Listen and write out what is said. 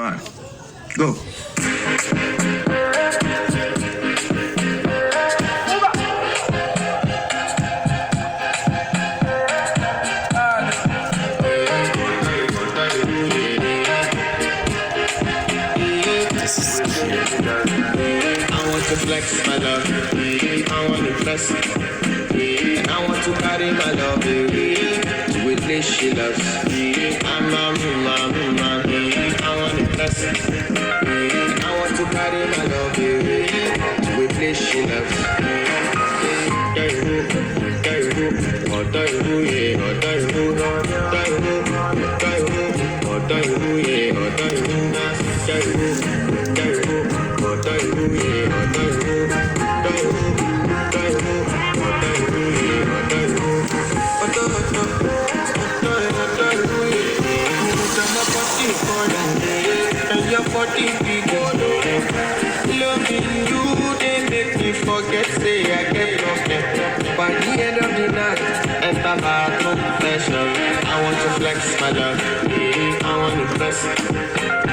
Fine. Go. I want to flex my love, I want to press, and I want to carry my love to a place she loves. I want to press, and I want to carry my love to a place she loves. Loving you, they make me forget, say I get lost. By the end of the night, enter my confession. I want to flex my love, I want to press.